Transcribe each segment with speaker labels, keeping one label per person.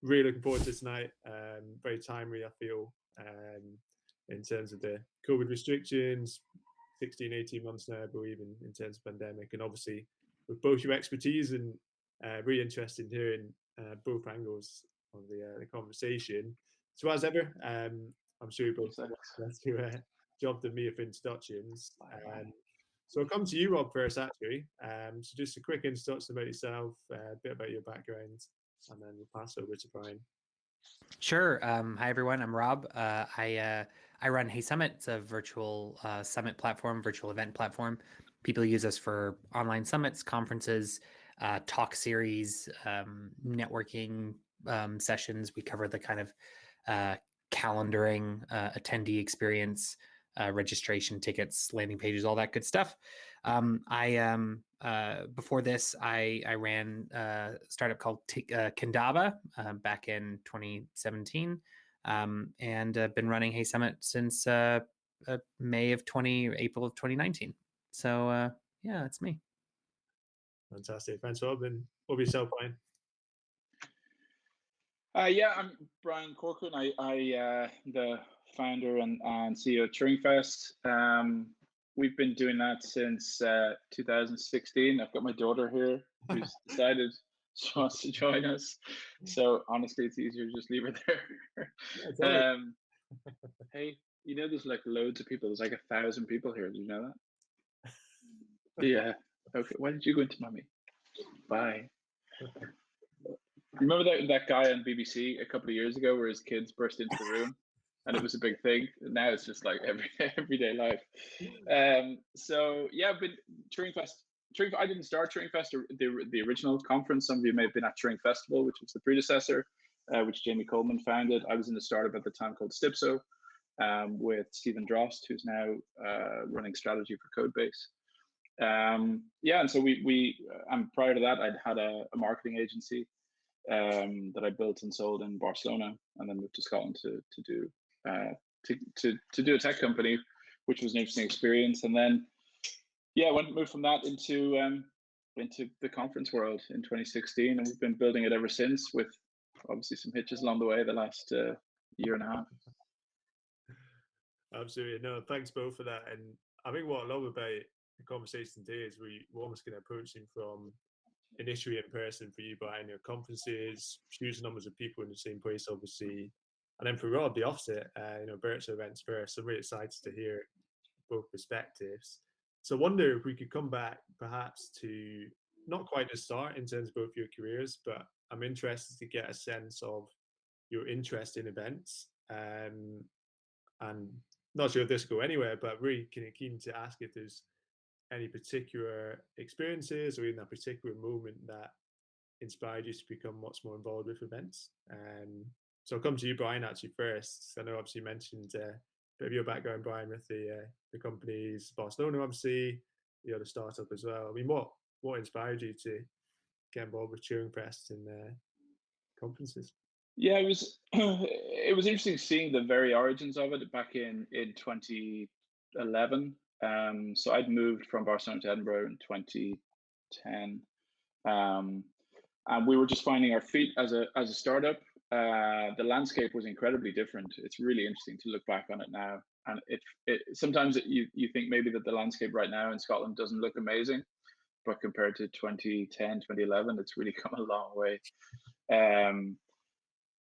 Speaker 1: really looking forward to tonight. Very timely, I feel, in terms of the COVID restrictions, 16, 18 months now, I believe, in terms of pandemic. And obviously, with both your expertise and really interested in hearing both angles of the conversation. So as ever, I'm sure you both want to jump to me for introductions. So I'll come to you, Rob, first, actually. So just a quick introduction about yourself, a bit about your background, and then we'll pass over to Brian.
Speaker 2: Sure. Hi, everyone. I'm Rob. I run HeySummit. It's a virtual summit platform, virtual event platform. People use us for online summits, conferences, talk series, networking sessions. We cover the kind of calendaring, attendee experience, registration, tickets, landing pages, all that good stuff. Before this, I ran a startup called Kindaba back in 2017, and been running HeySummit since April of 2019. So yeah, that's me.
Speaker 1: Fantastic. Thanks, Rob. And over yourself, Brian.
Speaker 3: Yeah, I'm Brian Corcoran. I the founder and CEO of Turing. We've been doing that since 2016. I've got my daughter here who's decided she wants to join us. So honestly, it's easier to just leave her there. Hey, you know, there's like loads of people. There's like 1,000 people here. Do you know that? Yeah. Okay. Why did you go into mommy? Bye. Remember that guy on BBC a couple of years ago where his kids burst into the room and it was a big thing? Now it's just like everyday life. So yeah, I've been Turing Fest. I didn't start Turing Fest, the original conference. Some of you may have been at Turing Festival, which was the predecessor, which Jamie Coleman founded. I was in a startup at the time called Stipso, with Stephen Drost, who's now running strategy for Codebase. Yeah, and so and prior to that, I'd had a marketing agency that I built and sold in Barcelona, and then moved to Scotland to do a tech company, which was an interesting experience. And then, yeah, moved from that into the conference world in 2016, and we've been building it ever since, with obviously some hitches along the way the last year and a half.
Speaker 1: Absolutely. No, thanks both for that. And I think what I love about the conversation today is we're almost going to approach it from initially in person for you, Brian, your conferences, huge numbers of people in the same place, obviously. And then for Rob, the opposite, virtual events first. So I'm really excited to hear both perspectives. So I wonder if we could come back perhaps to not quite the start in terms of both your careers, but I'm interested to get a sense of your interest in events. And not sure if this will go anywhere, but really kind of keen to ask if there's any particular experiences or even a particular moment that inspired you to become much more involved with events. So I'll come to you, Brian, actually first. I know obviously you mentioned a bit of your background, Brian, with the companies, Barcelona, obviously, the other startup as well. I mean, what inspired you to get involved with Turing Fest and conferences?
Speaker 3: Yeah, it was interesting seeing the very origins of it back in 2011. So I'd moved from Barcelona to Edinburgh in 2010, and we were just finding our feet as a startup. The landscape was incredibly different. It's really interesting to look back on it now, and sometimes you think maybe that the landscape right now in Scotland doesn't look amazing, but compared to 2010, 2011, it's really come a long way.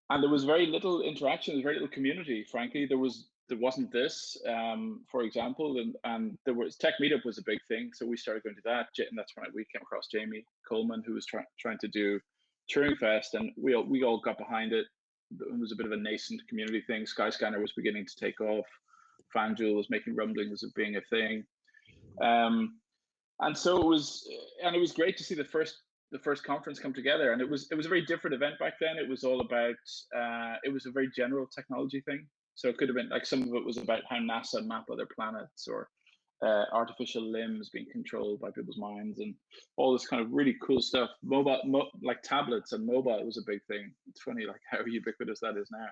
Speaker 3: And there was very little interaction, very little community. Frankly, there wasn't this, for example, and there was Tech Meetup was a big thing, so we started going to that, and that's when we came across Jamie Coleman, who was trying to do Turing Fest, and we all got behind it. It was a bit of a nascent community thing. Skyscanner was beginning to take off. FanDuel was making rumblings of being a thing, and so it was great to see the first conference come together, and it was a very different event back then. It was all about it was a very general technology thing. So it could have been like some of it was about how NASA map other planets, or artificial limbs being controlled by people's minds, and all this kind of really cool stuff. Like tablets and mobile was a big thing. It's funny like how ubiquitous that is now.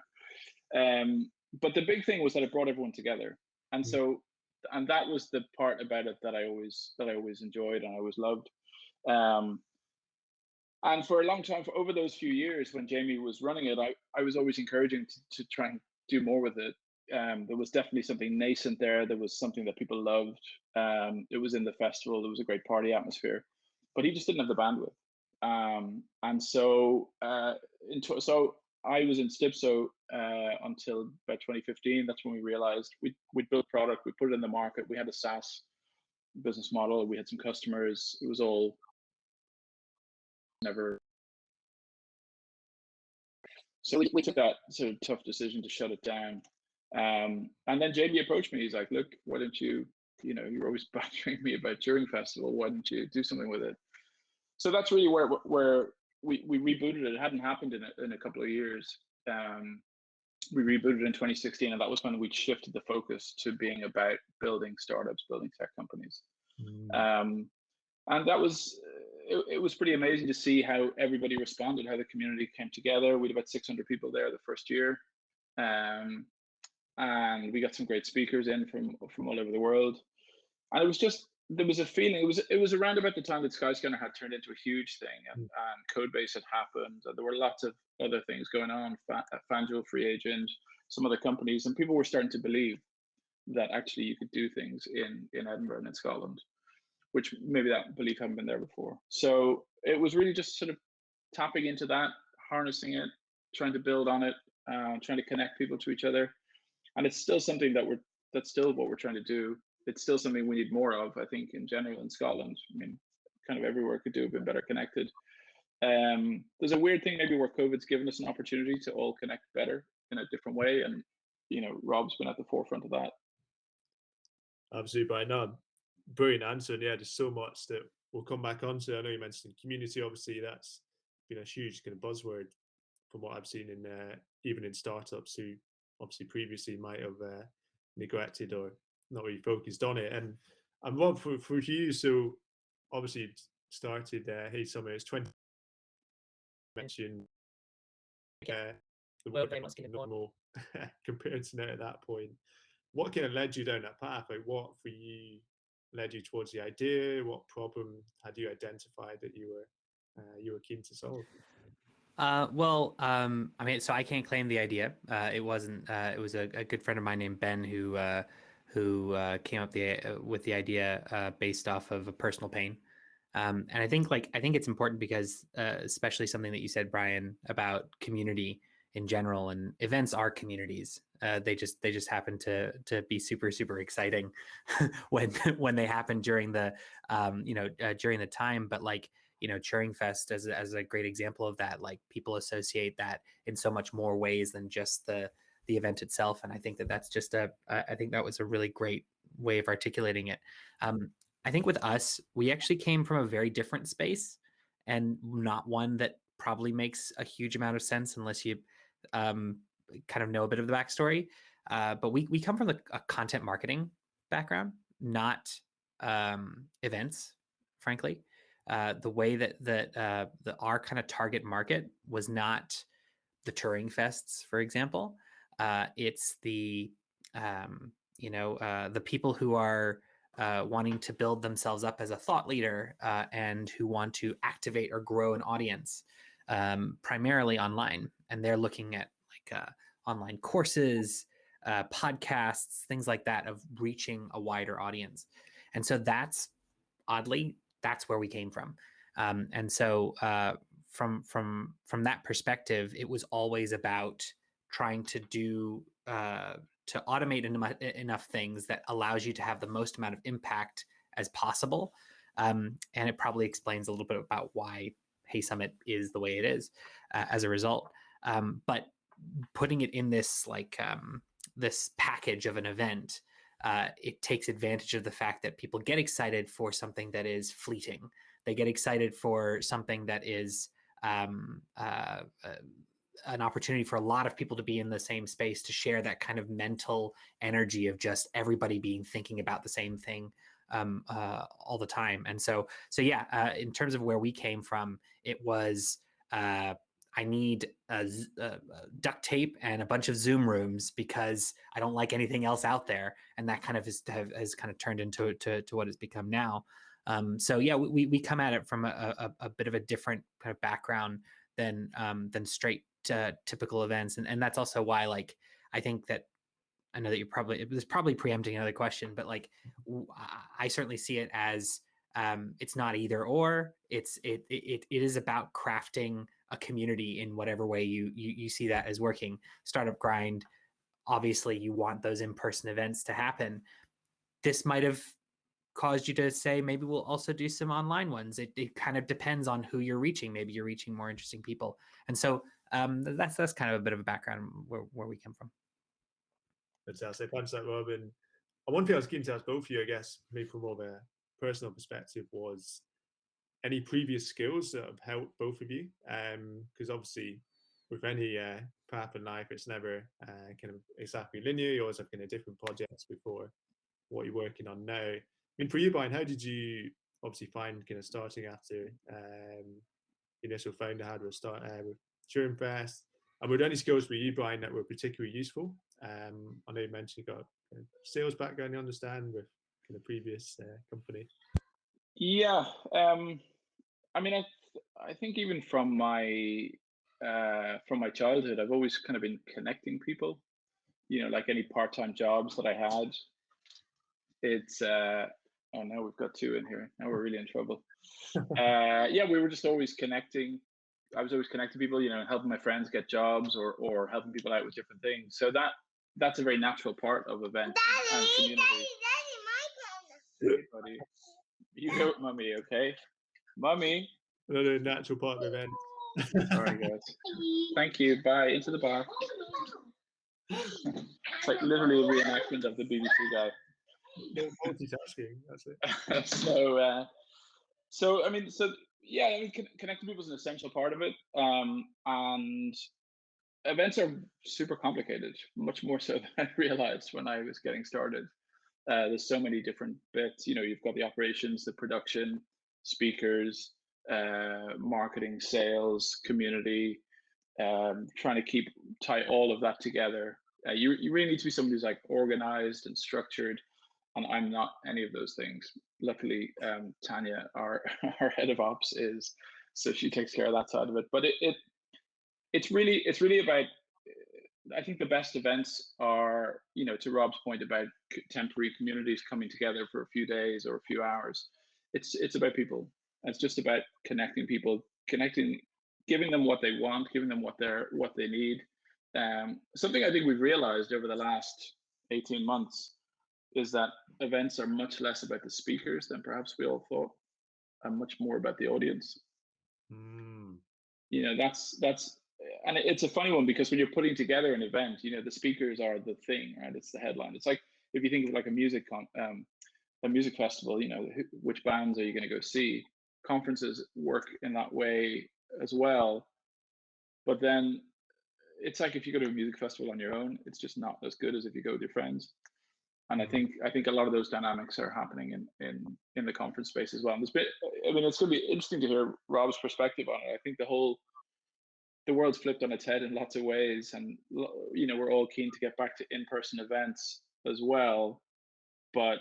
Speaker 3: But the big thing was that it brought everyone together, and so that was the part about it that I always enjoyed and I always loved. And for a long time, for over those few years when Jamie was running it, I was always encouraging to try and do more with it. There was definitely something nascent there. There was something that people loved. It was in the festival. There was a great party atmosphere, but he just didn't have the bandwidth. And so, so I was in Stipso until about 2015. That's when we realized we built product, we put it in the market, we had a SaaS business model, we had some customers. It was all never. So we took that sort of tough decision to shut it down. And then JB approached me. He's like, "Look, why don't you, you're always badgering me about Turing Festival. Why don't you do something with it?" So that's really where we rebooted it. It hadn't happened in a couple of years. We rebooted in 2016, and that was when we shifted the focus to being about building startups, building tech companies. And that was, it was pretty amazing to see how everybody responded, how the community came together. We had about 600 people there the first year. And we got some great speakers in from all over the world. And it was just, there was a feeling, it was around about the time that Skyscanner had turned into a huge thing, and Codebase had happened. There were lots of other things going on, FanDuel Free Agent, some other companies, and people were starting to believe that actually you could do things in Edinburgh and in Scotland, which maybe that belief hadn't been there before. So it was really just sort of tapping into that, harnessing it, trying to build on it, trying to connect people to each other. And it's still something that's still what we're trying to do. It's still something we need more of, I think, in general in Scotland. I mean, kind of everywhere could do a bit better connected. There's a weird thing maybe where COVID's given us an opportunity to all connect better in a different way. And, Rob's been at the forefront of that.
Speaker 1: Absolutely, Brian. No, brilliant answer. And yeah, there's so much that we'll come back onto. I know you mentioned community. Obviously, that's been a huge kind of buzzword from what I've seen in even in startups who obviously previously might have neglected or not really focused on it. And Rob, for you, so obviously it started HeySummit. It's 20 mentioned the world very much normal compared to now at that point. What kind of led you down that path? Like, what for you led you towards the idea? What problem had you identified that you were keen to solve?
Speaker 2: I mean, so I can't claim the idea. It wasn't. It was a good friend of mine named Ben who came up with the idea based off of a personal pain. And I think it's important because especially something that you said, Brian, about community in general, and events are communities. They just happen to be super exciting when they happen during the during the time. But Turing Fest as a great example of that. Like, people associate that in so much more ways than just the event itself. And I think that's just I think that was a really great way of articulating it. I think with us, we actually came from a very different space, and not one that probably makes a huge amount of sense unless you kind of know a bit of the backstory. But we come from a content marketing background, not events, frankly. The way that our kind of target market was not the Turing Fests, for example. It's the the people who are wanting to build themselves up as a thought leader and who want to activate or grow an audience, primarily online. And they're looking at online courses, podcasts, things like that, of reaching a wider audience. And so that's where we came from. And so from that perspective, it was always about trying to do to automate enough things that allows you to have the most amount of impact as possible. And it probably explains a little bit about why HeySummit is the way it is as a result. But putting it in this this package of an event, it takes advantage of the fact that people get excited for something that is fleeting. They get excited for something that is an opportunity for a lot of people to be in the same space, to share that kind of mental energy of just everybody being thinking about the same thing all the time. And so yeah, in terms of where we came from, it was I need duct tape and a bunch of Zoom rooms because I don't like anything else out there. And that kind of has kind of turned into what it's become now. So yeah, we come at it from a bit of a different kind of background than straight typical events, and that's also why, like, I think that, I know that it was probably preempting another question, but like I certainly see it as it's not either or. It is about crafting a community in whatever way you see that as working. Startup Grind, obviously, you want those in-person events to happen. This might have caused you to say, maybe we'll also do some online ones. It kind of depends on who you're reaching. Maybe you're reaching more interesting people, and so that's kind of a bit of a background where we come from.
Speaker 1: Fantastic. Thanks for that, Rob. And one thing I was keen to ask both of you, I guess, maybe from more of a personal perspective, was any previous skills that have helped both of you? Because obviously, with any path in life, it's never kind of exactly linear. You always have kind of different projects before what you're working on now. I mean, for you, Brian, how did you obviously find kind of starting after the initial founder had with Turing Fest? And were there any skills for you, Brian, that were particularly useful? I know you mentioned you got a sales background, you understand, with kind of previous company.
Speaker 3: Yeah, I mean, I think even from my childhood, I've always kind of been connecting people. You know, like any part-time jobs that I had. It's oh, now we've got two in here. Now we're really in trouble. Yeah, we were just always connecting. I was always connecting people, you know, helping my friends get jobs or helping people out with different things. So that's a very natural part of events and community. Daddy, buddy, you go with Mummy, okay? Mummy.
Speaker 1: Another natural part of the event.
Speaker 3: Sorry, guys. Thank you. Bye. Into the bar. It's like literally a reenactment of the BBC guy.
Speaker 1: Multitasking, that's it.
Speaker 3: So I mean, yeah, I mean, connecting people is an essential part of it. And events are super complicated, much more so than I realized when I was getting started. There's so many different bits. You know, you've got the operations, the production, speakers, marketing, sales, community, trying to tie all of that together. You really need to be somebody who's like organized and structured, and I'm not any of those things. Luckily, Tanya, our head of ops, is, so she takes care of that side of it. But it's really about, I think the best events are, you know, to Rob's point about temporary communities coming together for a few days or a few hours. It's about people. It's just about connecting people, giving them what they want, giving them what they need. Something I think we've realized over the last 18 months is that events are much less about the speakers than perhaps we all thought, and much more about the audience. You know, that's and it's a funny one, because when you're putting together an event, you know, the speakers are the thing, right? It's the headline. It's like if you think of like a music festival, you know, which bands are you going to go see? Conferences work in that way as well, but then it's like if you go to a music festival on your own, it's just not as good as if you go with your friends. And I think a lot of those dynamics are happening in the conference space as well. And I mean, it's going to be interesting to hear Rob's perspective on it. I think the world's flipped on its head in lots of ways, and you know, we're all keen to get back to in-person events as well. But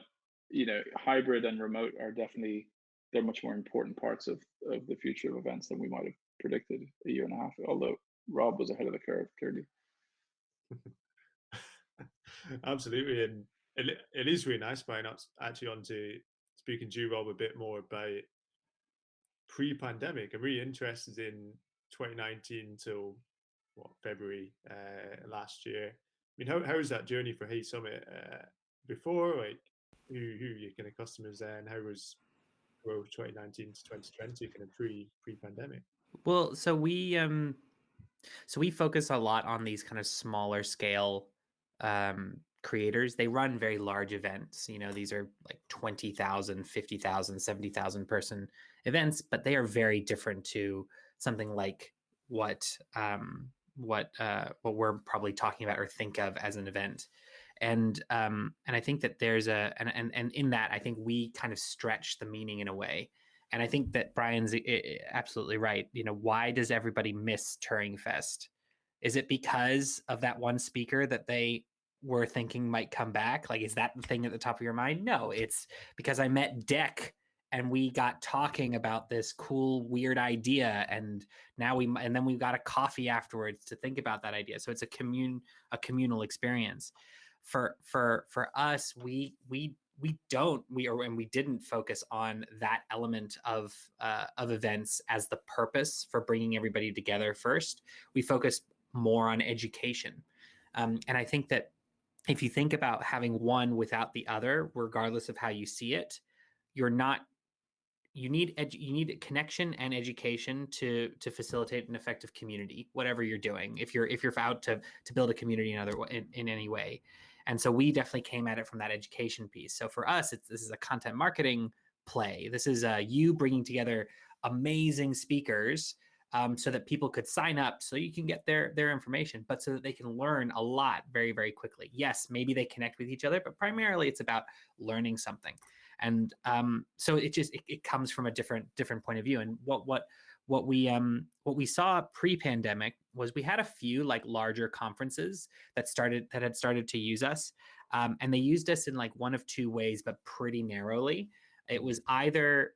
Speaker 3: you know, hybrid and remote are definitely, they're much more important parts of the future of events than we might have predicted a year and a half ago. Although Rob was ahead of the curve, clearly.
Speaker 1: Absolutely, and it is really nice, Brian, actually on to speaking to you, Rob, a bit more about pre-pandemic. I'm really interested in 2019 till February last year. I mean, how was that journey for HeySummit before? Like, who are your kind of customers there, and how was growth 2019 to 2020 kind of pre-pandemic?
Speaker 2: Well, so we focus a lot on these kind of smaller scale creators. They run very large events. You know, these are like 20,000, 50,000, 70,000 person events, but they are very different to something like what we're probably talking about or think of as an event. And I think that there's and in that, I think we kind of stretch the meaning in a way. And I think that Brian's absolutely right. You know, why does everybody miss Turing Fest? Is it because of that one speaker that they were thinking might come back? Like, is that the thing at the top of your mind? No, it's because I met Deck and we got talking about this cool, weird idea, and then we got a coffee afterwards to think about that idea. So it's a communal experience. For us, we didn't focus on that element of events as the purpose for bringing everybody together first. We focused more on education. And I think that if you think about having one without the other, regardless of how you see it, you need connection and education to facilitate an effective community, whatever you're doing. If you're out to build a community in any way. And so we definitely came at it from that education piece. So for us, this is a content marketing play. This is you bringing together amazing speakers so that people could sign up, so you can get their information, but so that they can learn a lot very, very quickly. Yes, maybe they connect with each other, but primarily it's about learning something. And so it comes from a different point of view. And what we saw pre-pandemic was we had a few like larger conferences that had started to use us, and they used us in like one of two ways, but pretty narrowly. It was either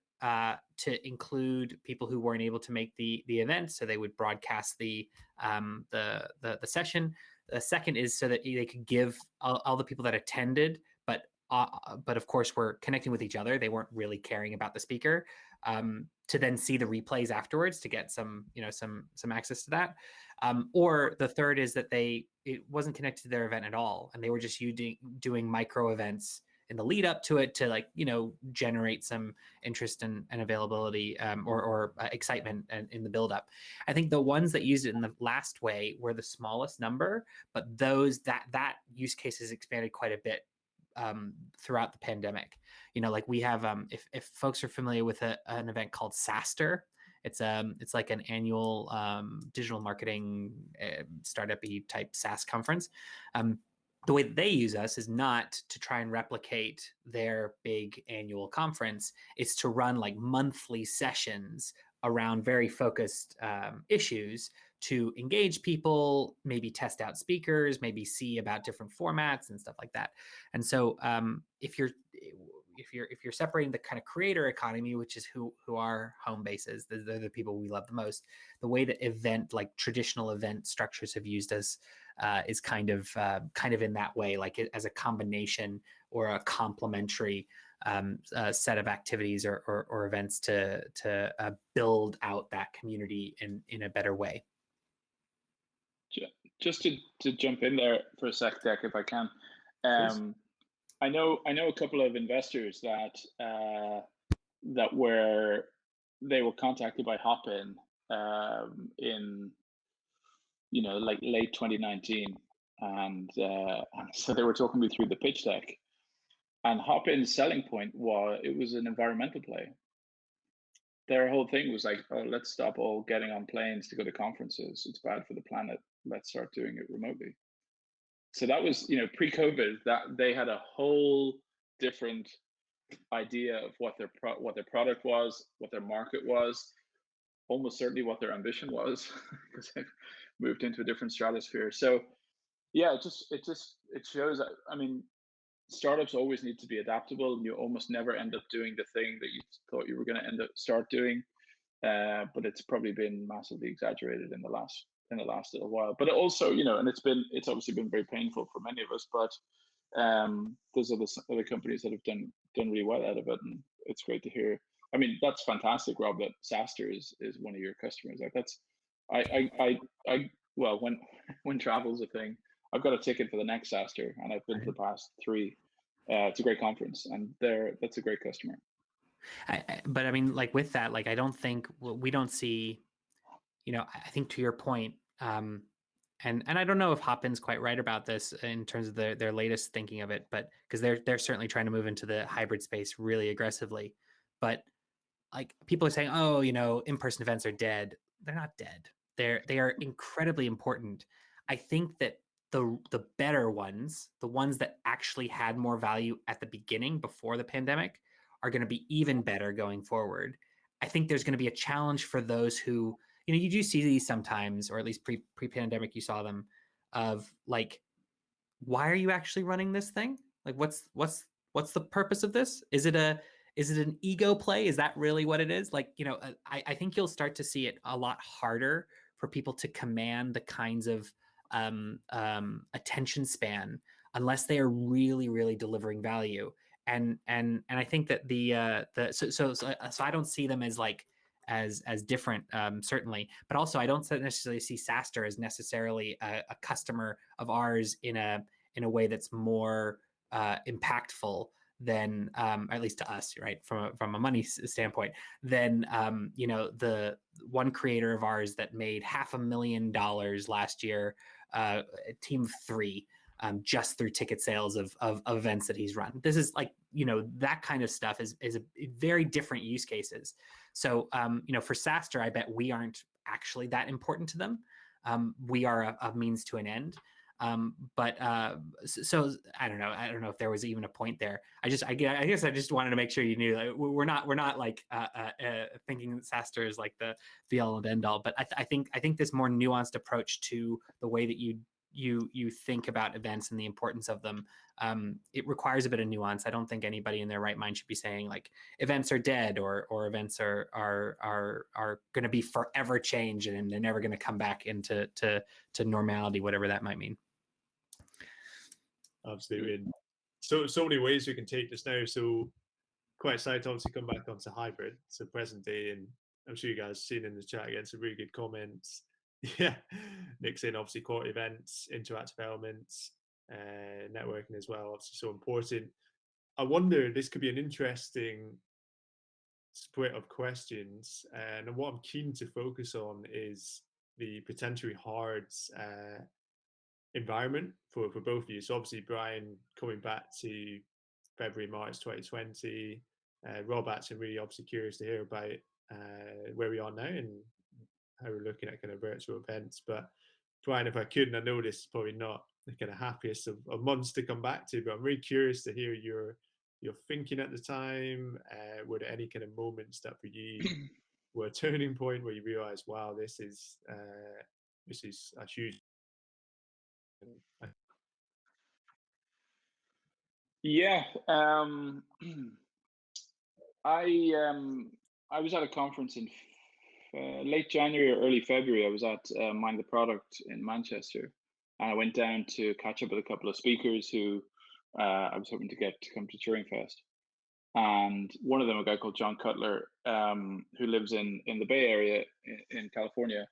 Speaker 2: to include people who weren't able to make the event, so they would broadcast the session. The second is so that they could give all the people that attended, but of course were connecting with each other. They weren't really caring about the speaker, to then see the replays afterwards to get some access to that. Or the third is that it wasn't connected to their event at all, and they were just doing micro events in the lead up to it to generate some interest and availability, or excitement in the build up. I think the ones that used it in the last way were the smallest number, but that use case has expanded quite a bit throughout the pandemic. We have, if folks are familiar with an event called SaaStr, it's like an annual digital marketing startup-y type SaaS conference. The way that they use us is not to try and replicate their big annual conference. It's to run like monthly sessions around very focused issues to engage people, maybe test out speakers, maybe see about different formats and stuff like that. And so if you're separating the kind of creator economy, which is who our home base is, they're the people we love the most, the way that traditional event structures have used us is kind of in that way, like as a combination or a complementary set of activities or events to build out that community in a better way.
Speaker 3: Just to jump in there for a sec, Deck, if I can. I know a couple of investors that they were contacted by Hopin in like late 2019, and so they were talking me through the pitch deck. And Hopin's selling point was it was an environmental play. Their whole thing was like, oh, let's stop all getting on planes to go to conferences. It's bad for the planet. Let's start doing it remotely. So that was, pre-COVID, that they had a whole different idea of what their product was, what their market was, almost certainly what their ambition was, because they've moved into a different stratosphere. So yeah, it shows that, I mean, startups always need to be adaptable. You almost never end up doing the thing that you thought you were going to start doing, but it's probably been massively exaggerated in the last little while. But also, and it's obviously been very painful for many of us. But there's other companies that have done really well out of it, and it's great to hear. I mean, that's fantastic, Rob. That SaaStr is one of your customers. Like that's, well, when travel's a thing, I've got a ticket for the next SaaStr, and I've been to the past 3. It's a great conference, and that's a great customer.
Speaker 2: But I mean, like with that, like I don't think we don't see, I think to your point, and I don't know if Hopin's quite right about this in terms of their latest thinking of it, but because they're certainly trying to move into the hybrid space really aggressively. But like people are saying, oh, in-person events are dead. They're not dead. They are incredibly important. I think that the better ones, the ones that actually had more value at the beginning before the pandemic, are going to be even better going forward. I think there's going to be a challenge for those who, you do see these sometimes, or at least pre-pandemic you saw them, of like, why are you actually running this thing? Like, what's the purpose of this? Is it is it an ego play? Is that really what it is? Like, you know, I think you'll start to see it a lot harder for people to command the kinds of attention span unless they are really, really delivering value. And I think that so I don't see them as like as different, certainly, but also I don't necessarily see SaaStr as necessarily a customer of ours in a way that's more impactful than, at least to us, right, from a money standpoint, than you know, the one creator of ours that made $500,000 last year, a team of 3, just through ticket sales of events that he's run. This is like, you know, that kind of stuff is a very different use cases. So, you know, for SaaStr, I bet we aren't actually that important to them. We are a means to an end. But so I don't know if there was even a point there. I guess I just wanted to make sure you knew, like, we're not like thinking that SaaStr is like the be all and end all. But I think this more nuanced approach to the way that you think about events and the importance of them, it requires a bit of nuance. I don't think anybody in their right mind should be saying like events are dead or events are going to be forever changed and they're never going to come back into to normality, whatever that might mean.
Speaker 1: Absolutely. And so many ways we can take this now. So quite excited to obviously come back onto hybrid, so present day, and I'm sure you guys seen in the chat again some really good comments. Yeah, Nick saying obviously quality events, interactive elements, networking as well, obviously so important. I wonder, this could be an interesting split of questions, and what I'm keen to focus on is the potentially hard environment for both of you. So obviously Brian coming back to February, March 2020, Rob actually really obviously curious to hear about where we are now and how we're looking at kind of virtual events. But Brian, if I could, and I know this is probably not the kind of happiest of months to come back to, but I'm really curious to hear your thinking at the time. Were there any kind of moments that for you were a turning point where you realized, wow, this is a huge.
Speaker 3: Yeah, I was at a conference in late January or early February. I was at Mind the Product in Manchester, and I went down to catch up with a couple of speakers who I was hoping to get to come to Turing Fest. And one of them, a guy called John Cutler, who lives in the Bay Area in California.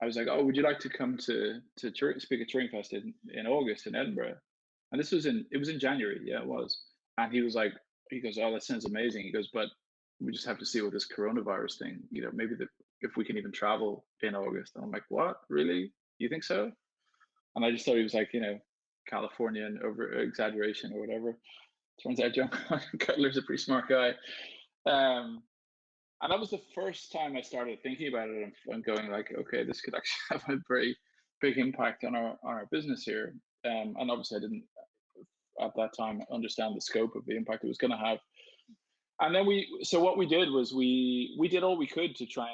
Speaker 3: I was like, oh, would you like to come to speak at Turing Fest in August in Edinburgh? And it was in January. Yeah, it was. And he goes, oh, that sounds amazing. He goes, but we just have to see what this coronavirus thing, you know, maybe if we can even travel in August. And I'm like, what, really? You think so? And I just thought he was like, you know, Californian over exaggeration or whatever. Turns out John Cutler's a pretty smart guy. And that was the first time I started thinking about it and going like, okay, this could actually have a very big impact on our business here. And obviously I didn't at that time understand the scope of the impact it was going to have. And then what we did was we did all we could to try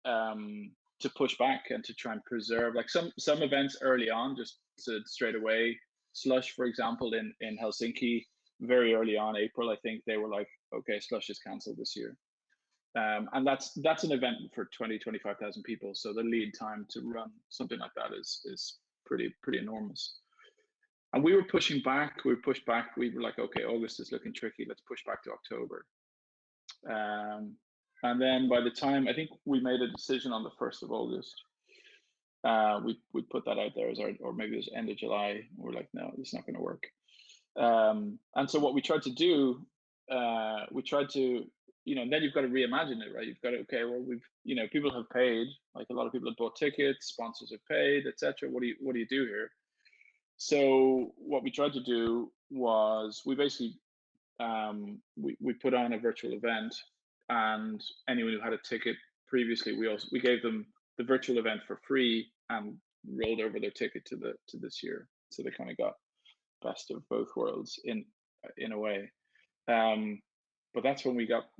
Speaker 3: and to push back and to try and preserve like some events early on, just straight away. Slush, for example, in Helsinki, very early on, April, I think, they were like, okay, Slush is cancelled this year. And that's an event for 25,000 people. So the lead time to run something like that is pretty enormous. And we were pushing back. We pushed back. We were like, okay, August is looking tricky. Let's push back to October. And then by the time I think we made a decision on the 1st of August, we put that out there as or maybe it was end of July. We're like, no, it's not going to work. And so what we tried to do, you know, then you've got to reimagine it, right? You've got to, okay, well, you know, people have paid, like a lot of people have bought tickets, sponsors have paid, etc. What do you do here? So what we tried to do was we basically, we put on a virtual event, and anyone who had a ticket previously, we gave them the virtual event for free and rolled over their ticket to this year. So they kind of got best of both worlds in a way. But that's when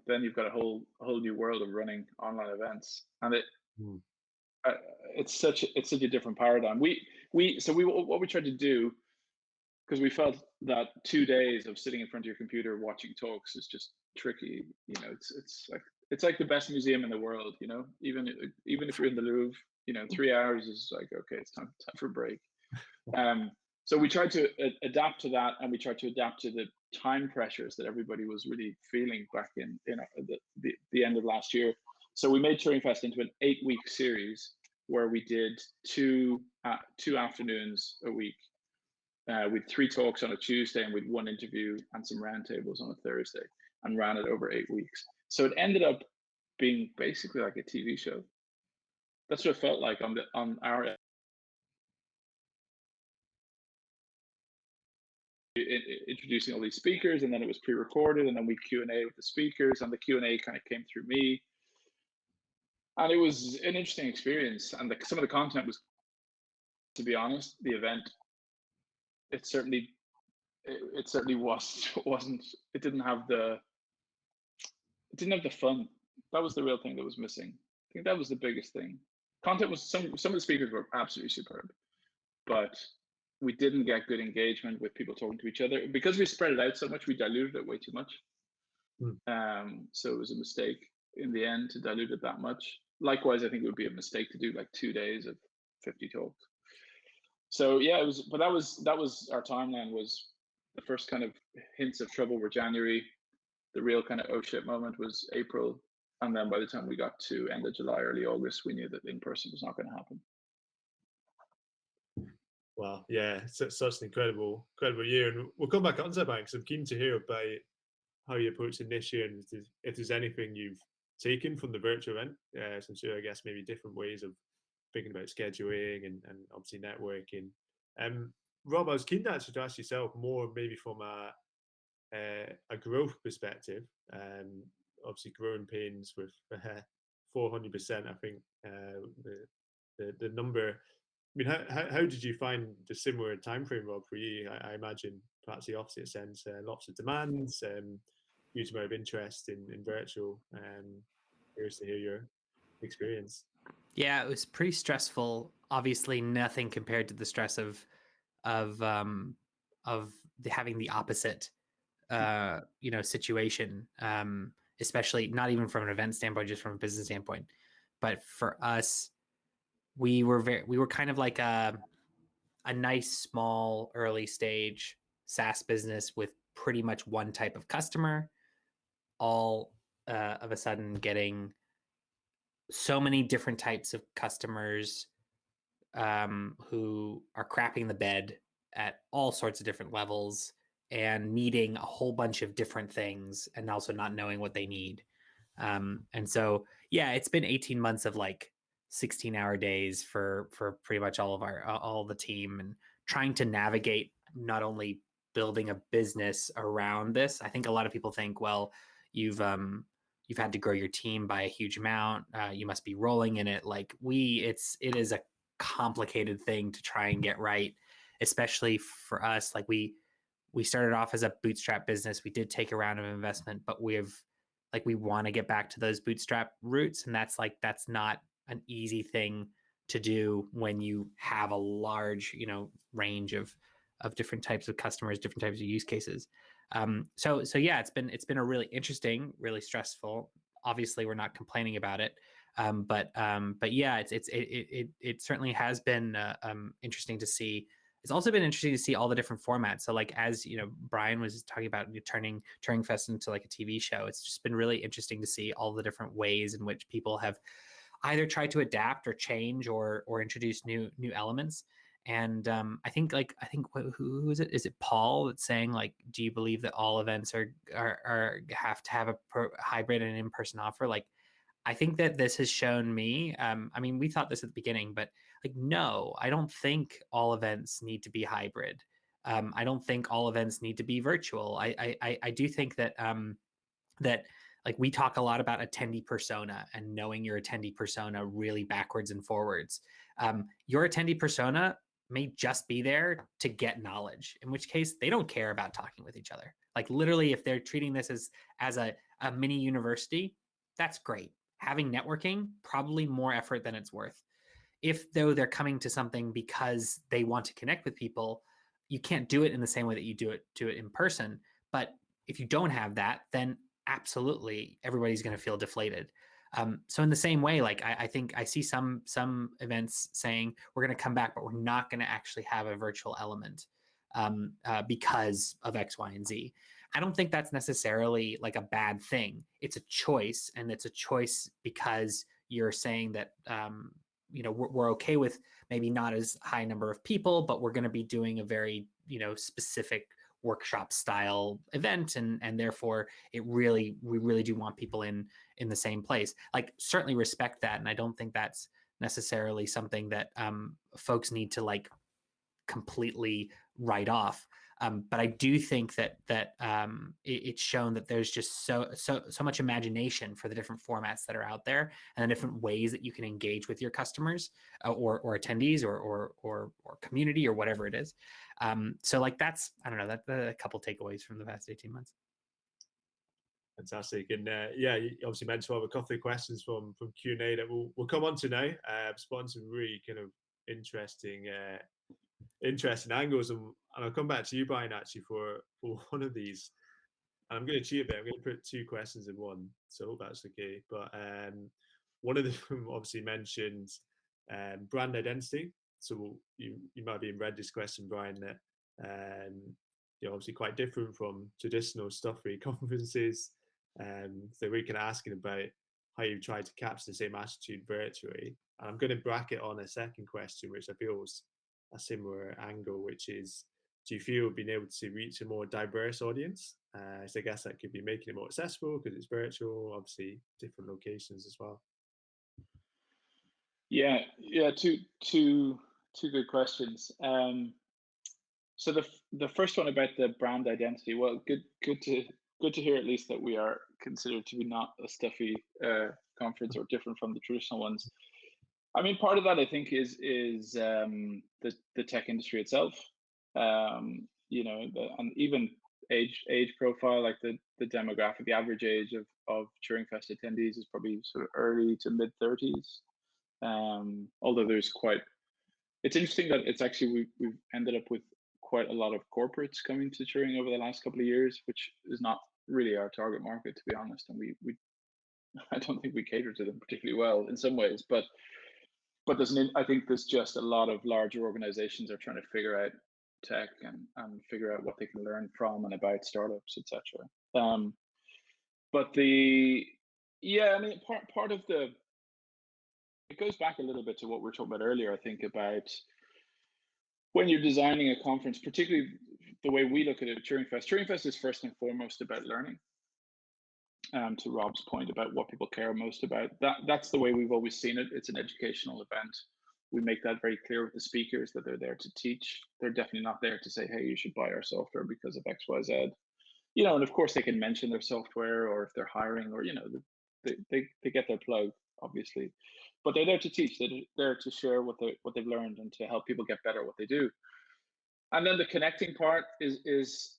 Speaker 3: then you've got a whole new world of running online events, and it's such a different paradigm. What we tried to do, because we felt that 2 days of sitting in front of your computer watching talks is just tricky. You know, it's like the best museum in the world. You know, even if you're in the Louvre, you know, 3 hours is like, okay, it's time for a break. So we tried to adapt to that, and we tried to adapt to the time pressures that everybody was really feeling back in the end of last year. So we made Turing Fest into an 8-week series where we did two afternoons a week, with 3 talks on a Tuesday and with 1 interview and some roundtables on a Thursday, and ran it over 8 weeks. So it ended up being basically like a TV show. That's what it felt like on our introducing all these speakers, and then it was pre-recorded, and then we Q&A with the speakers, and the Q&A kind of came through me, and it was an interesting experience. And some of the content was, to be honest, the event, it certainly wasn't, it didn't have the fun. That was the real thing that was missing. I think that was the biggest thing. Content was, some of the speakers were absolutely superb, but we didn't get good engagement with people talking to each other because we spread it out so much. We diluted it way too much. So it was a mistake in the end to dilute it that much. Likewise, I think it would be a mistake to do like 2 days of 50 talks. So yeah, it was, but that was our timeline. Was the first kind of hints of trouble were January. The real kind of oh shit moment was April. And then by the time we got to end of July, early August, we knew that in person was not going to happen.
Speaker 1: Wow, yeah, it's such an incredible year, and we'll come back onto that, because I'm keen to hear about how you approach it this year, and if there's anything you've taken from the virtual event. So I'm sure, I guess, maybe different ways of thinking about scheduling and obviously networking. Rob, I was keen to actually ask yourself more, maybe from a growth perspective. Obviously, growing pains with 400%. I think the number. I mean, how did you find the similar time frame, Rob, for you? I imagine perhaps the opposite sense, lots of demands, huge amount of interest in virtual. Curious to hear your experience.
Speaker 2: Yeah, it was pretty stressful. Obviously, nothing compared to the stress of having the opposite, situation. Especially not even from an event standpoint, just from a business standpoint. But for us, we were kind of like a nice, small, early stage SaaS business with pretty much one type of customer, all of a sudden getting so many different types of customers who are crapping the bed at all sorts of different levels and needing a whole bunch of different things and also not knowing what they need. And so, yeah, it's been 18 months of like 16-hour days for pretty much all the team, and trying to navigate not only building a business around this. I think a lot of people think, well, you've had to grow your team by a huge amount. You must be rolling in it. Like it is a complicated thing to try and get right, especially for us. Like we started off as a bootstrap business. We did take a round of investment, but we want to get back to those bootstrap roots. And that's not an easy thing to do when you have a large, range of different types of customers, different types of use cases. So yeah, it's been a really interesting, really stressful. Obviously, we're not complaining about it. But yeah, it certainly has been interesting to see. It's also been interesting to see all the different formats. So like, as Brian was talking about turning Turing Fest into like a TV show, it's just been really interesting to see all the different ways in which people have either tried to adapt or change or introduce new elements. And I think who is it? Is it Paul that's saying, like, do you believe that all events are have to have a hybrid and in-person offer? Like, I think that this has shown me, I mean, we thought this at the beginning, but like, no, I don't think all events need to be hybrid. I don't think all events need to be virtual. I do think that, that like, we talk a lot about attendee persona and knowing your attendee persona really backwards and forwards. Your attendee persona may just be there to get knowledge, in which case they don't care about talking with each other. Like, literally, if they're treating this as a mini university, that's great. Having networking, probably more effort than it's worth. If, though, they're coming to something because they want to connect with people, you can't do it in the same way that you do it in person. But if you don't have that, then absolutely everybody's going to feel deflated. So in the same way, like I think I see some events saying we're going to come back, but we're not going to actually have a virtual element because of X, Y, and Z. I don't think that's necessarily like a bad thing. It's a choice, and it's a choice because you're saying that we're okay with maybe not as high number of people, but we're going to be doing a very specific workshop style event, and therefore we really do want people in the same place. Like, certainly respect that, and I don't think that's necessarily something that folks need to like completely write off. But I do think that it's shown that there's just so much imagination for the different formats that are out there, and the different ways that you can engage with your customers or attendees or community or whatever it is. So like that's, I don't know, that's a couple takeaways from the past 18 months.
Speaker 1: Fantastic. And yeah, you obviously mentioned we have a couple of questions from Q&A that we'll come on to now. Spotting some really kind of interesting angles, and I'll come back to you, Brian, actually for one of these. And I'm going to cheat a bit. I'm going to put two questions in one, so I hope that's okay. But one of them obviously mentioned brand identity. So you might have even read this question, Brian, that you're obviously quite different from traditional stuff for your conferences. So we're kind of asking about how you've tried to capture the same attitude virtually. And I'm going to bracket on a second question, which I feel is a similar angle, which is, do you feel being able to reach a more diverse audience? So I guess that could be making it more accessible because it's virtual, obviously different locations as well.
Speaker 3: Yeah, two good questions. So the first one about the brand identity, well, good to hear at least that we are considered to be not a stuffy conference or different from the traditional ones. I mean, part of that I think is the tech industry itself. And even age profile, like the demographic, the average age of Turing Fest attendees is probably sort of early to mid 30s. Although it's interesting that it's actually we've ended up with quite a lot of corporates coming to Turing over the last couple of years, which is not really our target market, to be honest. And we I don't think we cater to them particularly well in some ways, but I think there's just a lot of larger organizations are trying to figure out tech and figure out what they can learn from and about startups, etc. But I mean, part of it goes back a little bit to what we were talking about earlier, I think, about when you're designing a conference, particularly the way we look at it at Turing Fest. Turing Fest is first and foremost about learning. To Rob's point about what people care most about, that's the way we've always seen it. It's an educational event. We make that very clear with the speakers that they're there to teach. They're definitely not there to say, hey, you should buy our software because of X, Y, Z. And of course they can mention their software, or if they're hiring, or they get their plug, obviously. But they're there to teach. They're there to share what they've learned and to help people get better at what they do. And then the connecting part is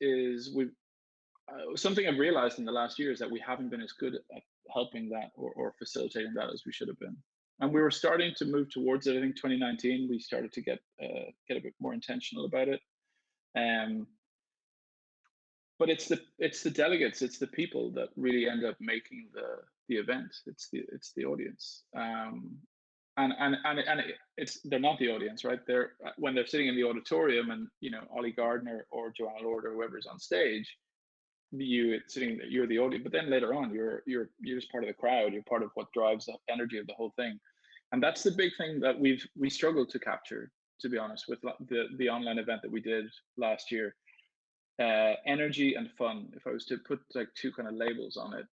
Speaker 3: something I've realized in the last year is that we haven't been as good at helping that or facilitating that as we should have been. And we were starting to move towards it. I think 2019, we started to get a bit more intentional about it. But it's the delegates, it's the people that really end up making the event. It's the audience. And they're not the audience, right? When they're sitting in the auditorium and Ollie Gardner or Joanna Lord or whoever's on stage, you're the audience, but then later on you're just part of the crowd. You're part of what drives the energy of the whole thing. And that's the big thing that we struggled to capture, to be honest, with the online event that we did last year. Energy and fun, if I was to put like two kind of labels on it.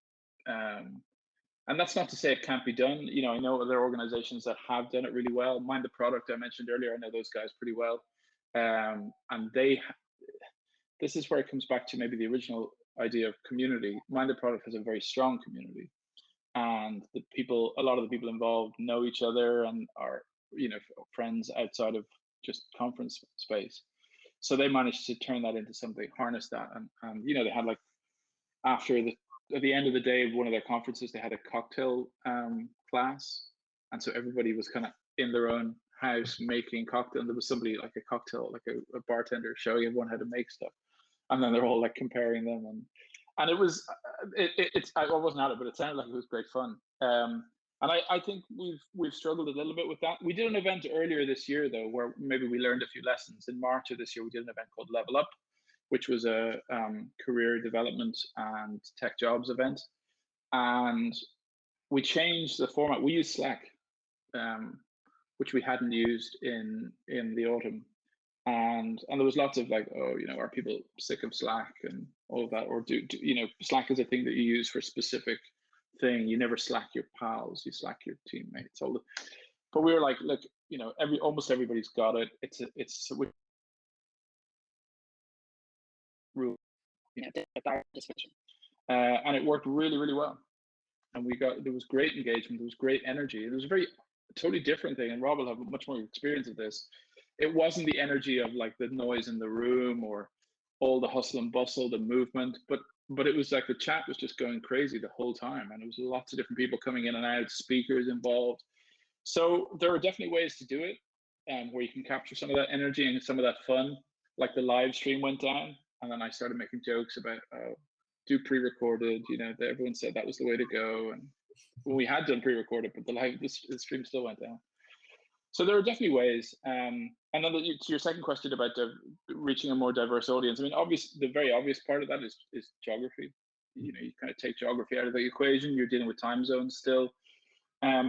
Speaker 3: And that's not to say it can't be done. I know other organizations that have done it really well. Mind the Product I mentioned earlier, I know those guys pretty well. And this is where it comes back to maybe the original idea of community. Mind the Product has a very strong community, and a lot of the people involved know each other and are friends outside of just conference space. So they managed to turn that into something, harness that, and they had like at the end of the day of one of their conferences, they had a cocktail class, and so everybody was kind of in their own house making cocktail, and there was somebody like a bartender showing everyone how to make stuff. And then they're all like comparing them, And it was, I wasn't at it, but it sounded like it was great fun. And I think we've struggled a little bit with that. We did an event earlier this year though, where maybe we learned a few lessons. In March of this year, we did an event called Level Up, which was a career development and tech jobs event. And we changed the format. We used Slack, which we hadn't used in the autumn. And there was lots of like, oh, are people sick of Slack and all of that? Or do Slack is a thing that you use for a specific thing. You never Slack your pals, you Slack your teammates. But we were like, look, almost everybody's got it. It's rule, and it worked really, really well. And there was great engagement, there was great energy. It was a totally different thing. And Rob will have much more experience of this. It wasn't the energy of like the noise in the room or all the hustle and bustle, the movement, but it was like the chat was just going crazy the whole time. And there was lots of different people coming in and out, speakers involved. So there are definitely ways to do it, where you can capture some of that energy and some of that fun. Like the live stream went down, and then I started making jokes about, do pre-recorded, everyone said that was the way to go. And we had done pre-recorded, but the stream still went down. So there are definitely ways. And then to your second question about reaching a more diverse audience, I mean, the very obvious part of that is geography. You kind of take geography out of the equation. You're dealing with time zones still.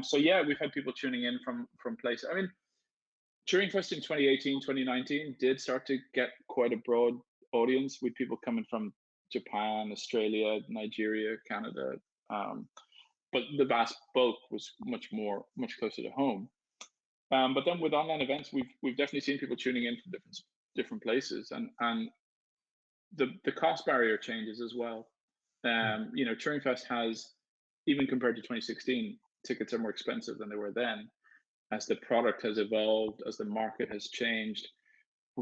Speaker 3: So yeah, we've had people tuning in from places. I mean, Turing Fest in 2018, 2019 did start to get quite a broad audience, with people coming from Japan, Australia, Nigeria, Canada. But the vast bulk was much closer to home. But then with online events, we've definitely seen people tuning in from different places, and the cost barrier changes as well. Turing Fest has, even compared to 2016, tickets are more expensive than they were then, as the product has evolved, as the market has changed.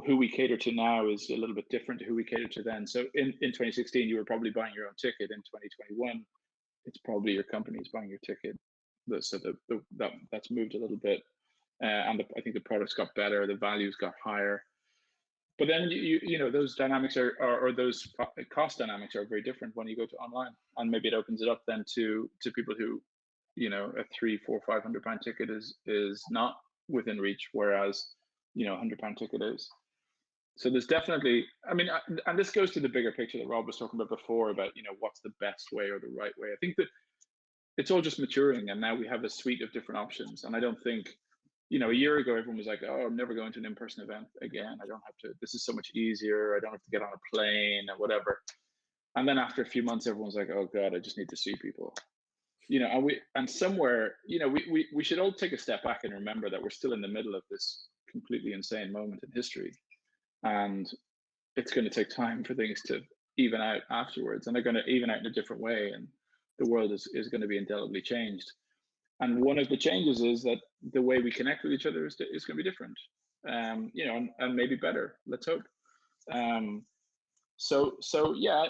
Speaker 3: Who we cater to now is a little bit different to who we cater to then. So in 2016, you were probably buying your own ticket. In 2021, it's probably your company's buying your ticket. So that's moved a little bit. And I think the products got better, the values got higher. But then those dynamics or those cost dynamics are very different when you go to online, and maybe it opens it up then to people who, a £300, £400, £500 ticket is not within reach, whereas £100 ticket is. So there's definitely, I mean, and this goes to the bigger picture that Rob was talking about before about what's the best way or the right way. I think that it's all just maturing, and now we have a suite of different options. And I don't think, a year ago, everyone was like, oh, I'm never going to an in-person event again. I don't have to, this is so much easier. I don't have to get on a plane or whatever. And then after a few months, everyone's like, oh God, I just need to see people. And somewhere, we should all take a step back and remember that we're still in the middle of this completely insane moment in history. And it's going to take time for things to even out afterwards. And they're going to even out in a different way. And the world is going to be indelibly changed. And one of the changes is that the way we connect with each other is going to be different, and maybe better. Let's hope. So yeah,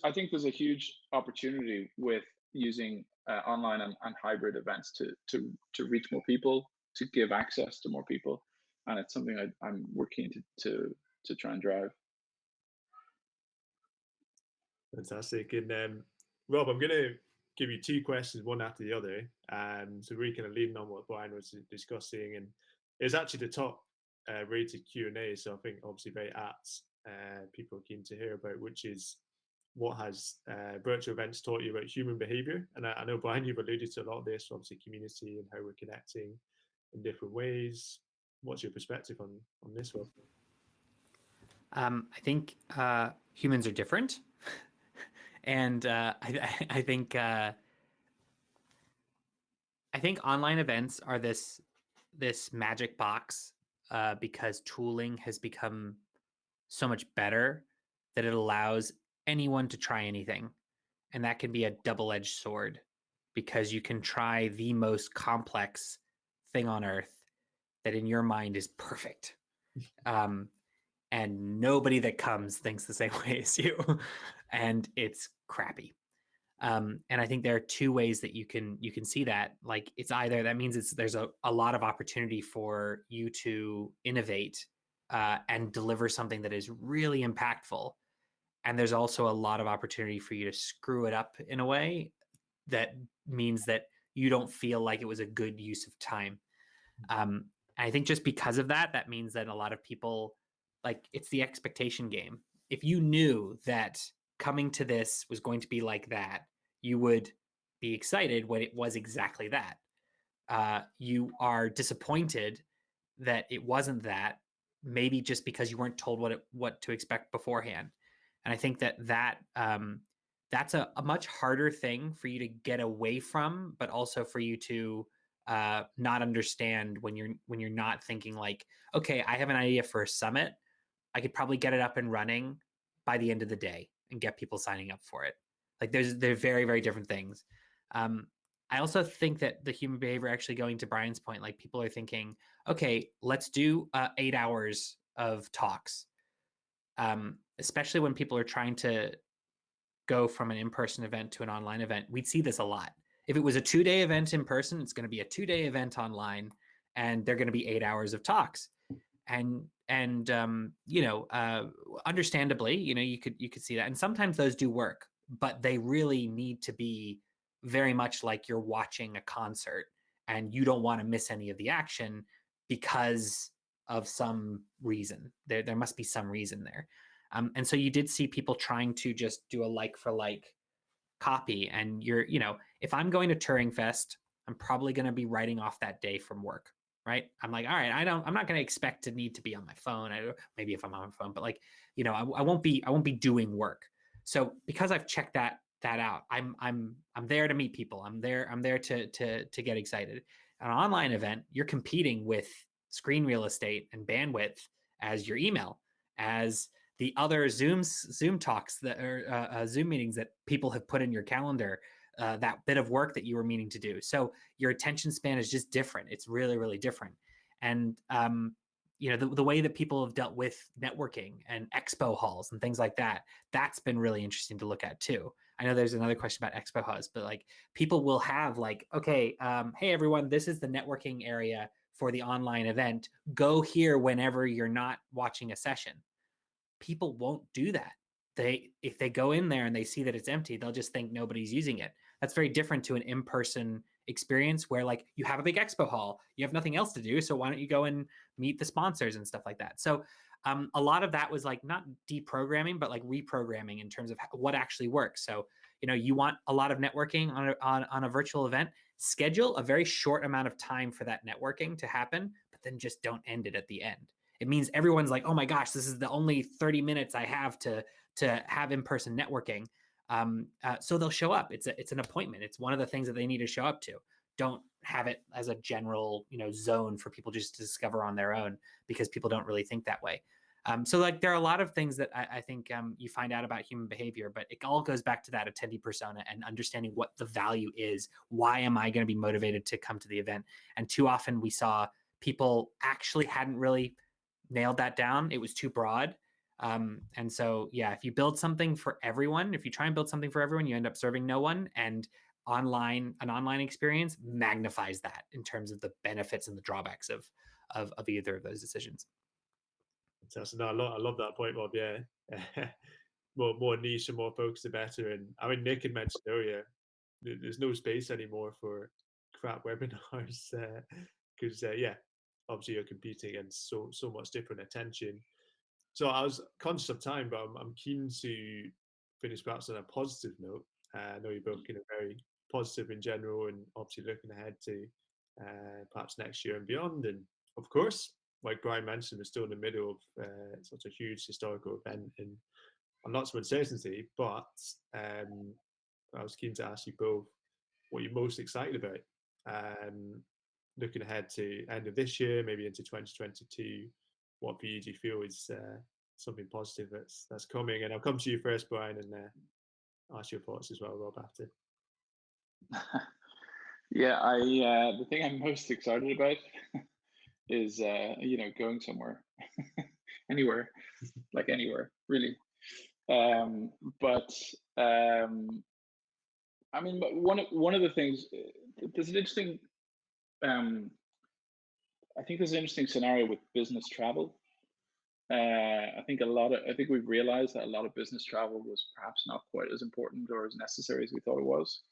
Speaker 3: I think there's a huge opportunity with using online and hybrid events to reach more people, to give access to more people, and it's something I'm working to try and drive.
Speaker 1: Fantastic. And Rob, I'm going to give you two questions, one after the other, so we're kind of leading on what Brian was discussing, and it's actually the top rated Q&A, so I think obviously very apt. People are keen to hear about, which is, what has virtual events taught you about human behavior? And I know, Brian, you've alluded to a lot of this, obviously community and how we're connecting in different ways. What's your perspective on this one?
Speaker 2: I think humans are different. And I think online events are this magic box because tooling has become so much better that it allows anyone to try anything, and that can be a double-edged sword, because you can try the most complex thing on earth that in your mind is perfect, and nobody that comes thinks the same way as you, and it's crappy. And I think there are two ways that you can see that. Like, it's either that means there's a lot of opportunity for you to innovate and deliver something that is really impactful, And there's also a lot of opportunity for you to screw it up in a way that means that you don't feel like it was a good use of time. I think just because of that, that means that a lot of people, like, it's the expectation game. If you knew that coming to this was going to be like that, you would be excited when it was exactly that. You are disappointed that it wasn't that, maybe just because you weren't told what to expect beforehand. And I think that's a much harder thing for you to get away from, but also for you to not understand when you're not thinking like, okay, I have an idea for a summit. I could probably get it up and running by the end of the day and get people signing up for it. Like they're very, very different things. I also think that the human behavior, actually going to Brian's point, like people are thinking, okay, let's do 8 hours of talks. Especially when people are trying to go from an in-person event to an online event, we'd see this a lot. If it was a 2-day event in person, it's going to be a 2-day event online, and they're going to be 8 hours of talks. And understandably, you could see that. And sometimes those do work, but they really need to be very much like you're watching a concert and you don't want to miss any of the action because of some reason. There must be some reason there. And so you did see people trying to just do a like for like copy. And if I'm going to Turing Fest, I'm probably going to be writing off that day from work, right? I'm like, all right, I'm not going to expect to need to be on my phone. Maybe if I'm on my phone, but like, I won't be doing work. So because I've checked that out, I'm there to meet people. I'm there to get excited. An online event, you're competing with screen real estate and bandwidth as your email, as the other Zoom talks that are Zoom meetings that people have put in your calendar, that bit of work that you were meaning to do. So your attention span is just different. It's really, really different. And, the way that people have dealt with networking and expo halls and things like that, that's been really interesting to look at too. I know there's another question about expo halls, but like people will have like, okay, hey everyone, this is the networking area for the online event. Go here whenever you're not watching a session. People won't do that. If they go in there and they see that it's empty, they'll just think nobody's using it. That's very different to an in-person experience where like you have a big expo hall, you have nothing else to do, so why don't you go and meet the sponsors and stuff like that. So a lot of that was like not deprogramming, but like reprogramming in terms of what actually works. So you want a lot of networking on a virtual event, schedule a very short amount of time for that networking to happen, but then just don't end it at the end. It means everyone's like, oh my gosh, this is the only 30 minutes I have to have in-person networking. So they'll show up. It's an appointment. It's one of the things that they need to show up to. Don't have it as a general, zone for people just to discover on their own, because people don't really think that way. So like there are a lot of things that I think you find out about human behavior, but it all goes back to that attendee persona and understanding what the value is. Why am I going to be motivated to come to the event? And too often we saw people actually hadn't really nailed that down. It was too broad. And so, yeah, if you build something for everyone, if you try and build something for everyone, you end up serving no one. And an online experience magnifies that in terms of the benefits and the drawbacks of either of those decisions.
Speaker 1: Fantastic. No, I love that point, Bob. Yeah. more niche and more focused, the better. And I mean, Nick had mentioned earlier, there's no space anymore for crap webinars because yeah, obviously you're competing against so much different attention. So I was conscious of time, but I'm keen to finish perhaps on a positive note. I know you're both very positive in general, and obviously looking ahead to perhaps next year and beyond. And of course, like Brian mentioned, we're still in the middle of such a huge historical event and lots of uncertainty. But I was keen to ask you both what you're most excited about. Looking ahead to end of this year, maybe into 2022, what for you do you feel is something positive that's coming? And I'll come to you first, Brian, and ask your thoughts as well, Rob, after.
Speaker 3: Yeah, the thing I'm most excited about is going somewhere, anywhere, like anywhere, really. But I mean, one of the things, there's an interesting. I think there's an interesting scenario with business travel, I think we've realized that a lot of business travel was perhaps not quite as important or as necessary as we thought it was.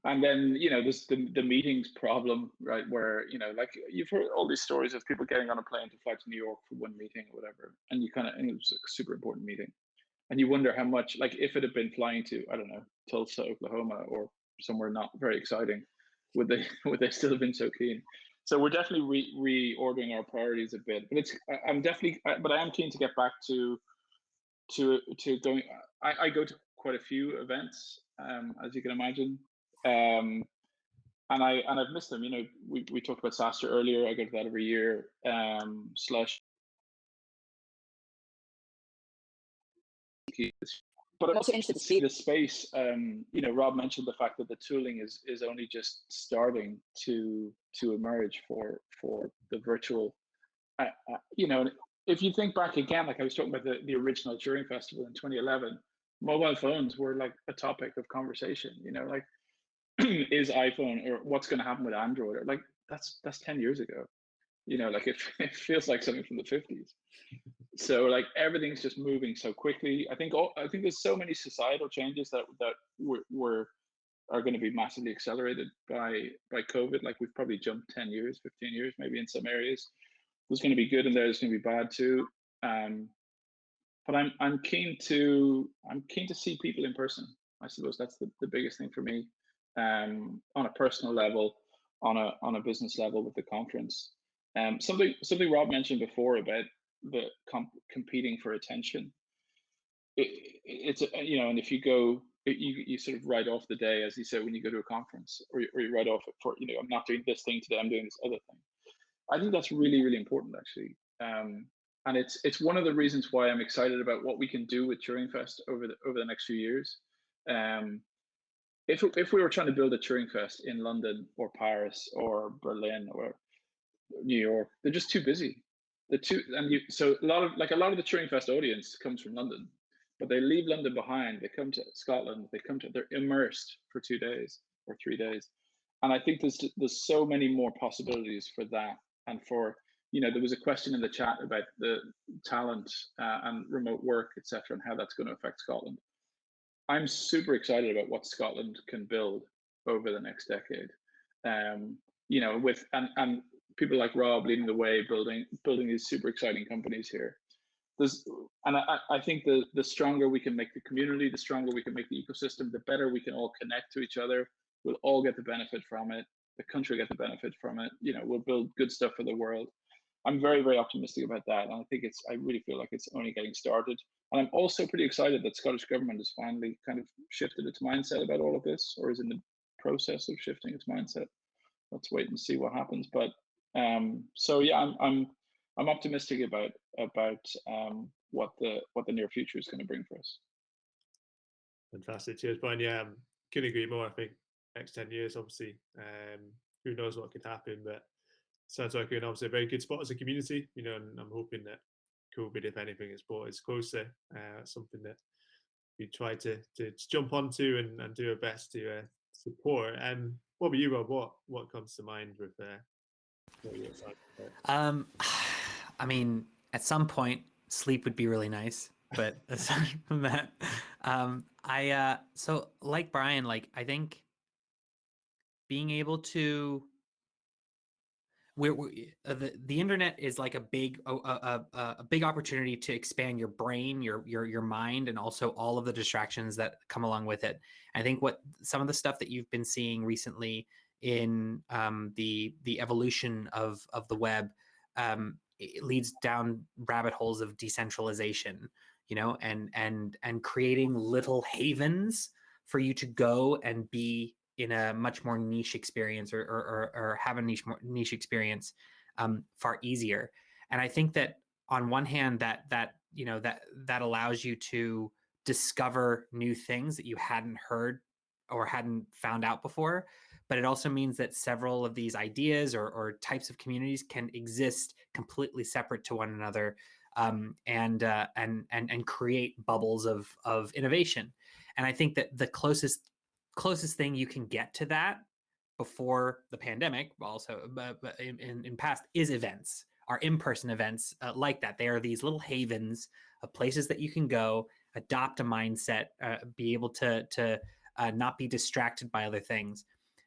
Speaker 3: And then, there's the meetings problem, right? Where, like you've heard all these stories of people getting on a plane to fly to New York for one meeting or whatever. And and it was a super important meeting. And you wonder how much, like if it had been flying to, I don't know, Tulsa, Oklahoma, or somewhere not very exciting, would they still have been so keen? So we're definitely reordering our priorities a bit. But I am keen to get back to going. I go to quite a few events, as you can imagine. And I've missed them. We talked about SaaStr earlier. I go to that every year. Slush. But I'm also interested to see the space. Rob mentioned the fact that the tooling is only just starting to emerge for the virtual. If you think back again, like I was talking about the original Turing Festival in 2011, mobile phones were like a topic of conversation. Like is iPhone, or what's going to happen with Android, or like that's 10 years ago. Like it feels like something from the 50s. So like everything's just moving so quickly. I think there's so many societal changes that are going to be massively accelerated by COVID. Like we've probably jumped 10 years, 15 years, maybe in some areas. There's going to be good in there. There's going to be bad too. But I'm keen to see people in person. I suppose that's the biggest thing for me, on a personal level, on a business level with the conference. Something Rob mentioned before about the competing for attention. It's and if you go, you sort of write off the day, as you said, when you go to a conference, or you write off it for, I'm not doing this thing today, I'm doing this other thing. I think that's really, really important, actually. And it's one of the reasons why I'm excited about what we can do with Turing Fest over the next few years. If we were trying to build a Turing Fest in London or Paris or Berlin or New York, they're just too busy. So a lot of the Turing Fest audience comes from London, but they leave London behind. They come to Scotland. They're immersed for 2 days or 3 days, and I think there's so many more possibilities for that. And for there was a question in the chat about the talent and remote work, etc., and how that's going to affect Scotland. I'm super excited about what Scotland can build over the next decade. With and people like Rob leading the way, building these super exciting companies here. I think the stronger we can make the community, the stronger we can make the ecosystem, the better we can all connect to each other. We'll all get the benefit from it. The country will get the benefit from it. We'll build good stuff for the world. I'm very, very optimistic about that. And I really feel like it's only getting started. And I'm also pretty excited that Scottish government has finally kind of shifted its mindset about all of this, or is in the process of shifting its mindset. Let's wait and see what happens. But so yeah, I'm optimistic about what the near future is going to bring for us.
Speaker 1: Fantastic. Cheers, Brian. Yeah, couldn't agree more. I think next 10 years, obviously, who knows what could happen, but sounds like we're in obviously a very good spot as a community, and I'm hoping that COVID, if anything, has brought us closer. Something that we try to jump onto and do our best to support. What about you, Rob? What comes to mind with what you're excited about?
Speaker 2: I mean, at some point, sleep would be really nice, but aside from that, so like Brian, like I think being able to the internet is like a big opportunity to expand your brain, your mind, and also all of the distractions that come along with it. I think what some of the stuff that you've been seeing recently in the evolution of the web, it leads down rabbit holes of decentralization, and creating little havens for you to go and be in a much more niche experience, or have a niche experience far easier. And I think that on one hand, that allows you to discover new things that you hadn't heard or hadn't found out before. But it also means that several of these ideas or types of communities can exist completely separate to one another, and create bubbles of innovation. And I think that the closest thing you can get to that before the pandemic, also but in past, is events. are in-person events like that. They are these little havens of places that you can go, adopt a mindset, be able to not be distracted by other things.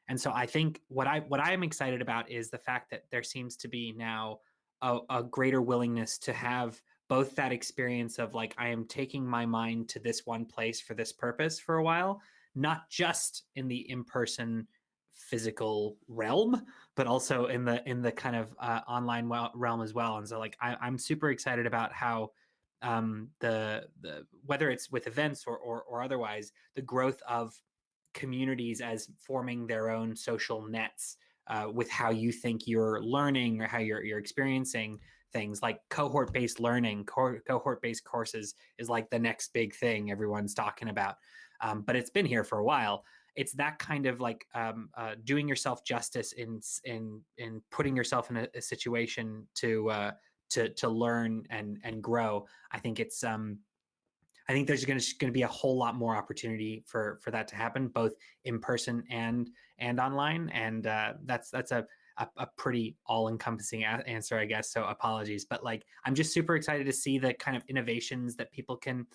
Speaker 2: And so I think what I am excited about is the fact that there seems to be now a greater willingness to have both that experience of like, I am taking my mind to this one place for this purpose for a while, not just in the in-person physical realm, but also in the kind of online realm as well. And so like, I'm super excited about how the whether it's with events or otherwise, the growth of communities as forming their own social nets with how you think you're learning or how you're experiencing things. Like cohort-based learning, cohort-based courses is like the next big thing everyone's talking about. But it's been here for a while. It's that kind of like doing yourself justice in putting yourself in a situation to learn and grow. I think it's I think there's going to be a whole lot more opportunity for that to happen, both in person and online. And that's a pretty all-encompassing answer, I guess. So apologies, but like, I'm just super excited to see the kind of innovations that people can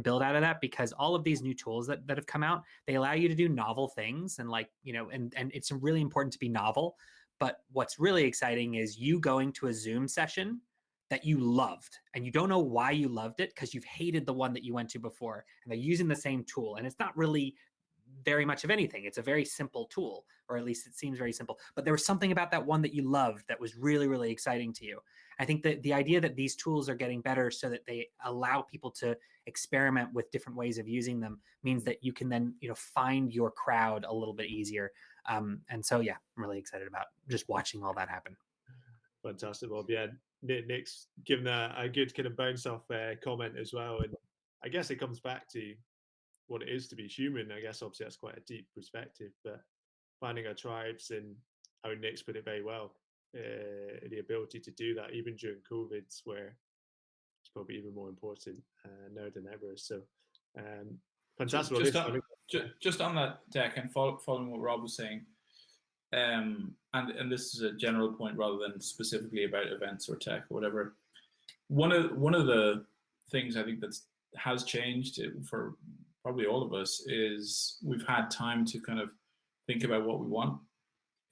Speaker 2: build out of that, because all of these new tools that have come out, they allow you to do novel things. And like, you know, and it's really important to be novel. But what's really exciting is you going to a Zoom session that you loved, and you don't know why you loved it because you've hated the one that you went to before, and they're using the same tool, and it's not really very much of anything. It's a very simple tool, or at least it seems very simple, but there was something about that one that you loved that was really, really exciting to you. I think that the idea that these tools are getting better so that they allow people to experiment with different ways of using them means that you can then, you know, find your crowd a little bit easier. And so, yeah, I'm really excited about just watching all that happen.
Speaker 1: Fantastic, Bob. Yeah, Nick's given a good kind of bounce off comment as well. And I guess it comes back to what it is to be human. I guess obviously that's quite a deep perspective, but finding our tribes, and how Nick's put it very well, the ability to do that even during COVID, where it's probably even more important now than ever. So fantastic.
Speaker 4: Just on that deck, and following what Rob was saying, and this is a general point rather than specifically about events or tech or whatever. One of the things I think that has changed for probably all of us is we've had time to kind of think about what we want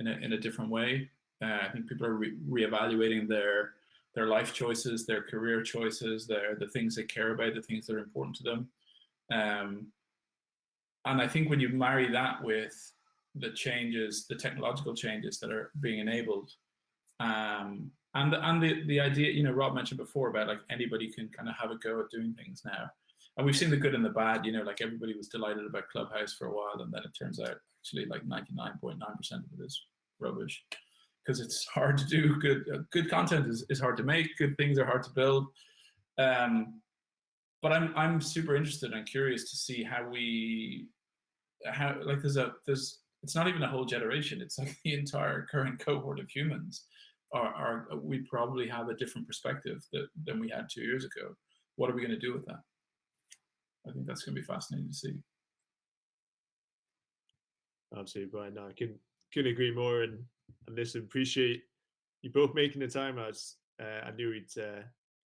Speaker 4: in a different way. I think people are reevaluating their life choices, their career choices, the things they care about, the things that are important to them. And I think when you marry that with the changes, the technological changes that are being enabled, and the idea, you know, Rob mentioned before about like anybody can kind of have a go at doing things now, and we've seen the good and the bad. You know, like everybody was delighted about Clubhouse for a while, and then it turns out actually like 99.9% of it is rubbish, because it's hard to do good content is hard to make, good things are hard to build. But I'm super interested and curious to see how like there's it's not even a whole generation, it's like the entire current cohort of humans we probably have a different perspective than we had 2 years ago. What are we going to do with that? I think that's going to be fascinating to see.
Speaker 1: Absolutely, Brian. No, I couldn't agree more. And listen, appreciate you both making the time. I knew we'd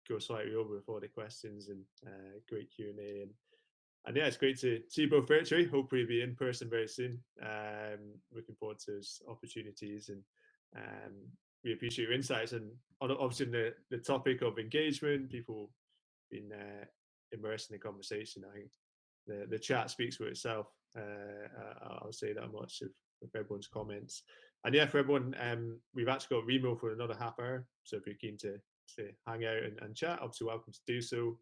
Speaker 1: go slightly over with all the questions, and great Q&A. And yeah, it's great to see you both virtually. Hopefully be in person very soon. Looking forward to those opportunities, and we appreciate your insights. And obviously the topic of engagement, people being immersed in the conversation. I think the chat speaks for itself. I'll say that much with everyone's comments. And yeah, for everyone, we've actually got Remo for another half hour. So if you're keen to hang out and chat, obviously welcome to do so.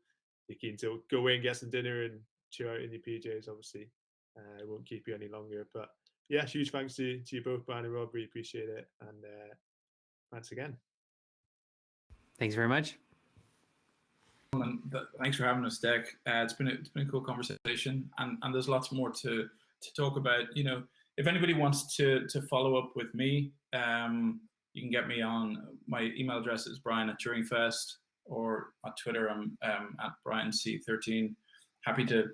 Speaker 1: If you're keen to go away and get some dinner and chill out in your PJs, obviously I won't keep you any longer. But yeah, huge thanks to you both, Brian and Rob. Really appreciate it. And thanks again.
Speaker 2: Thanks very much.
Speaker 4: Thanks for having us, Deck. It's been a cool conversation, and there's lots more to talk about. You know, if anybody wants to follow up with me, you can get me on my email address is brian@turingfest, or on Twitter I'm at brianc13. Happy to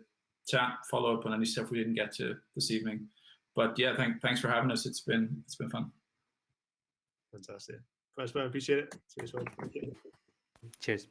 Speaker 4: chat, follow up on any stuff we didn't get to this evening. But yeah, thanks for having us. It's been fun.
Speaker 1: Fantastic. Thanks, man. Appreciate it. Cheers, man. Thank you.
Speaker 2: Cheers.